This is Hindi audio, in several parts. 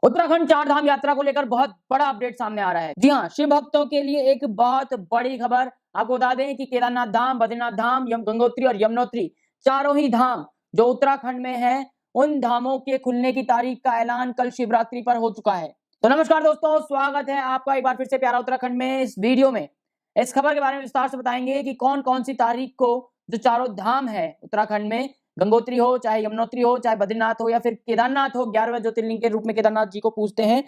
उत्तराखंड चार धाम यात्रा को लेकर बहुत बड़ा अपडेट सामने आ रहा है। जी हाँ, शिव भक्तों के लिए एक बहुत बड़ी खबर। आपको बता दें कि केदारनाथ धाम, बद्रीनाथ धाम, गंगोत्री और यमुनोत्री चारों ही धाम जो उत्तराखंड में है, उन धामों के खुलने की तारीख का ऐलान कल शिवरात्रि पर हो चुका है। तो नमस्कार दोस्तों, स्वागत है आपका एक बार फिर से प्यारा उत्तराखंड में। इस वीडियो में इस खबर के बारे में विस्तार से बताएंगे कि कौन कौन सी तारीख को जो चारों धाम है उत्तराखंड में, गंगोत्री हो, चाहे यमुनोत्री हो, चाहे बद्रीनाथ हो या फिर केदारनाथ हो, 11वें ज्योतिर्लिंग के रूप में केदारनाथ जी को पूजते हैं,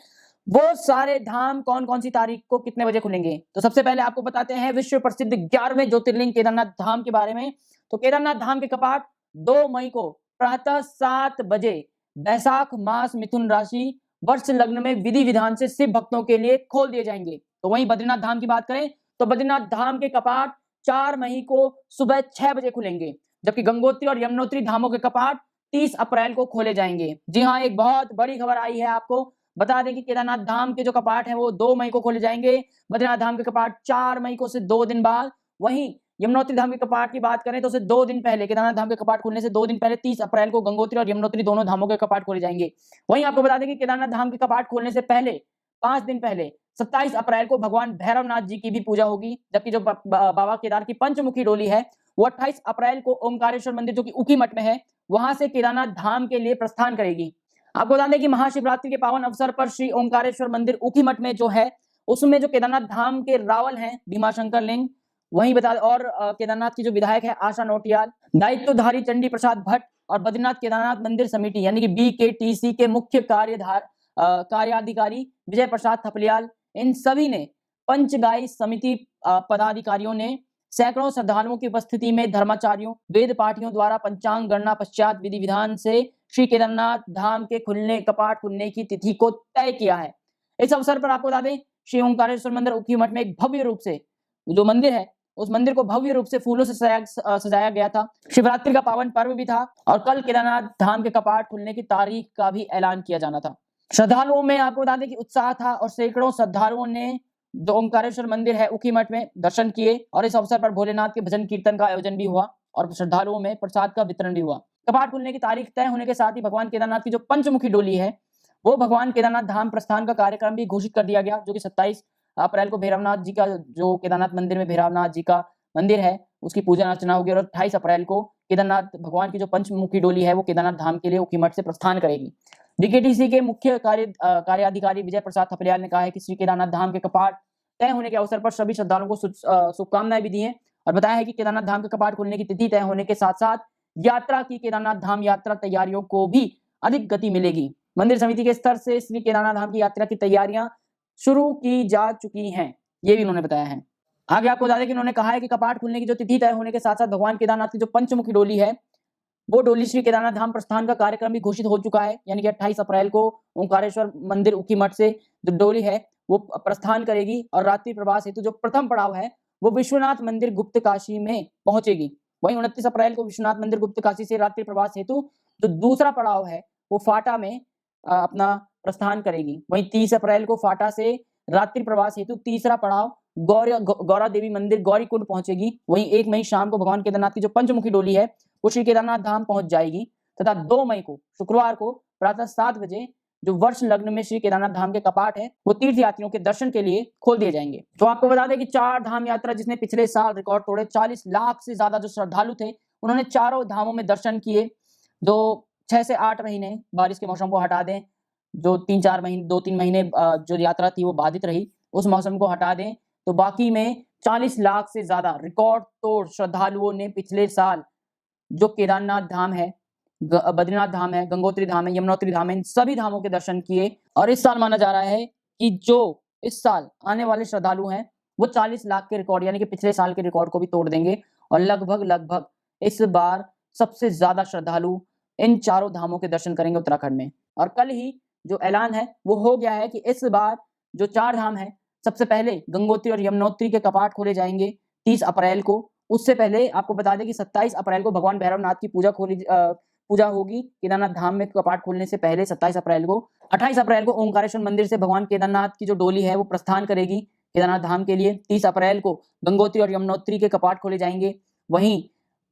वो सारे धाम कौन कौन सी तारीख को कितने बजे खुलेंगे। तो सबसे पहले आपको बताते हैं विश्व प्रसिद्ध 11वें ज्योतिर्लिंग केदारनाथ धाम के बारे में। तो केदारनाथ धाम के कपाट 2 मई को प्रातः 7 बजे बैसाख मास मिथुन राशि वर्ष लग्न में विधि विधान से शिव भक्तों के लिए खोल दिए जाएंगे। तो वहीं बद्रीनाथ धाम की बात करें तो बद्रीनाथ धाम के कपाट 4 मई को सुबह 6 बजे खुलेंगे, जबकि गंगोत्री और यमुनोत्री धामों के कपाट 30 अप्रैल को खोले जाएंगे। जी हाँ, एक बहुत बड़ी खबर आई है। आपको बता दें कि केदारनाथ धाम के जो कपाट हैं वो 2 मई को खोले जाएंगे, बद्रीनाथ धाम के कपाट 4 मई को से 2 दिन बाद। वहीं यमुनोत्री धाम के कपाट की बात करें तो उसे 2 दिन पहले, केदारनाथ धाम के कपाट खुलने से 2 दिन पहले 30 अप्रैल को गंगोत्री और यमुनोत्री दोनों धामों के कपाट खोले जाएंगे। वहीं आपको बता दें कि केदारनाथ धाम के कपाट खोलने से पहले 5 दिन पहले 27 अप्रैल को भगवान भैरवनाथ जी की भी पूजा होगी, जबकि जो बाबा केदार की पंचमुखी डोली है वो 28 अप्रैल को ओमकारेश्वर मंदिर जो कि ऊखीमठ में है वहां से केदारनाथ धाम के लिए प्रस्थान करेगी। आपको बता दें कि महाशिवरात्रि के पावन अवसर पर श्री ओमकारेश्वर मंदिर ऊखीमठ में जो है उसमें जो केदारनाथ धाम के रावल हैं भीमाशंकर लिंग, वहीं बता और केदारनाथ की जो विधायक है आशा नौटियाल, दायित्वधारी चंडी प्रसाद भट्ट और बद्रीनाथ केदारनाथ मंदिर समिति यानी कि BKTC के मुख्य कार्याधिकारी विजय प्रसाद थपलियाल, इन सभी ने पंचगाई समिति पदाधिकारियों ने सैकड़ों श्रद्धालुओं की उपस्थिति में धर्माचार्यों वेद पाठियों द्वारा पंचांग गणना पश्चात विधि विधान से श्री केदारनाथ धाम के कपाट खुलने की तिथि को तय किया है। इस अवसर पर आपको बता दें श्री ओंकारेश्वर मंदिर ऊखीमठ में एक भव्य रूप से जो मंदिर है उस मंदिर को भव्य रूप से फूलों से सजाया गया था। शिवरात्रि का पावन पर्व भी था और कल केदारनाथ धाम के कपाट खुलने की तारीख का भी ऐलान किया जाना था। श्रद्धालुओं में आपको बता दें कि उत्साह था और सैकड़ों श्रद्धालुओं ने जो ओंकारेश्वर मंदिर है ऊखीमठ में दर्शन किए और इस अवसर पर भोलेनाथ के भजन कीर्तन का आयोजन भी हुआ और श्रद्धालुओं में प्रसाद का वितरण भी हुआ। कपाट खुलने की तारीख तय होने के साथ ही भगवान केदारनाथ की जो पंचमुखी डोली है वो भगवान केदारनाथ धाम प्रस्थान का कार्यक्रम भी घोषित कर दिया गया, जो कि 27 अप्रैल को भैरवनाथ जी का जो केदारनाथ मंदिर में भैरवनाथ जी का मंदिर है उसकी पूजा अर्चना होगी और 28 अप्रैल को केदारनाथ भगवान की जो पंचमुखी डोली है वो केदारनाथ धाम के लिए ऊखीमठ से प्रस्थान करेगी। BKTC के मुख्य कार्याधिकारी विजय प्रसाद थपलियाल ने कहा है कि श्री केदारनाथ धाम के कपाट तय होने के अवसर पर सभी श्रद्धालुओं को शुभकामनाएं भी दी हैं और बताया है कि केदारनाथ धाम के कपाट खुलने की तिथि तय होने के साथ साथ यात्रा की केदारनाथ धाम यात्रा तैयारियों को भी अधिक गति मिलेगी। मंदिर समिति के स्तर से श्री केदारनाथ धाम की यात्रा की तैयारियां शुरू की जा चुकी हैं, ये भी उन्होंने बताया है। आगे आपको बता दें कि उन्होंने कहा है कि कपाट खुलने की जो तिथि तय होने के साथ साथ भगवान केदारनाथ की जो पंचमुखी डोली है वो डोली श्री केदारनाथ धाम प्रस्थान का कार्यक्रम भी घोषित हो चुका है, यानी कि 28 अप्रैल को ओंकारेश्वर मंदिर ऊखीमठ से जो डोली है वो प्रस्थान करेगी और रात्रि प्रवास हेतु जो प्रथम पड़ाव है वो विश्वनाथ मंदिर गुप्त काशी में पहुंचेगी। वहीं 29 अप्रैल को विश्वनाथ मंदिर गुप्त काशी से रात्रि प्रवास हेतु जो दूसरा पड़ाव है वो फाटा में अपना प्रस्थान करेगी। वहीं 30 अप्रैल को फाटा से रात्रि प्रवास हेतु तीसरा पड़ाव गौरा देवी मंदिर गौरीकुंड पहुंचेगी। वहीं 1 मई शाम को भगवान केदारनाथ की जो पंचमुखी डोली है वो श्री केदारनाथ धाम पहुंच जाएगी तथा 2 मई को शुक्रवार को प्रातः 7 बजे जो वर्ष लग्न में श्री केदारनाथ धाम के कपाट है वो तीर्थ यात्रियों के दर्शन के लिए खोल दिए जाएंगे। तो आपको बता दें कि चार धाम यात्रा जिसने पिछले साल रिकॉर्ड तोड़े, 40 लाख से ज्यादा जो श्रद्धालु थे उन्होंने चारों धामों में दर्शन किए। जो 6 से 8 महीने बारिश के मौसम को हटा दें, जो 3-4 महीने 2-3 महीने जो यात्रा थी वो बाधित रही, उस मौसम को हटा दें तो बाकी में 40 लाख से ज्यादा रिकॉर्ड तोड़ श्रद्धालुओं ने पिछले साल जो केदारनाथ धाम है, बद्रीनाथ धाम है, गंगोत्री धाम है, यमुनोत्री धाम है, इन सभी धामों के दर्शन किए। और इस साल माना जा रहा है कि जो इस साल आने वाले श्रद्धालु हैं वो 40 लाख के रिकॉर्ड यानी कि पिछले साल के रिकॉर्ड को भी तोड़ देंगे और लगभग इस बार सबसे ज्यादा श्रद्धालु इन चारों धामों के दर्शन करेंगे उत्तराखंड में। और कल ही जो ऐलान है वो हो गया है कि इस बार जो 4 धाम है सबसे पहले गंगोत्री और यमुनोत्री के कपाट खोले जाएंगे 30 अप्रैल को। उससे पहले आपको बता दें कि 27 अप्रैल को भगवान भैरवनाथ की पूजा होगी केदारनाथ धाम में कपाट खोलने से पहले 27 अप्रैल को। 28 अप्रैल को ओंकारेश्वर मंदिर से भगवान केदारनाथ की जो डोली है वो प्रस्थान करेगी केदारनाथ धाम के लिए। 30 अप्रैल को गंगोत्री और यमुनोत्री के कपाट खोले जाएंगे। वहीं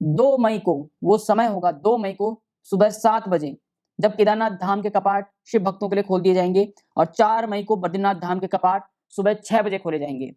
2 मई को वो समय होगा, 2 मई को सुबह 7 बजे जब केदारनाथ धाम के कपाट शिव भक्तों के लिए खोल दिए जाएंगे और 4 मई को बद्रीनाथ धाम के कपाट सुबह 6 बजे खोले जाएंगे।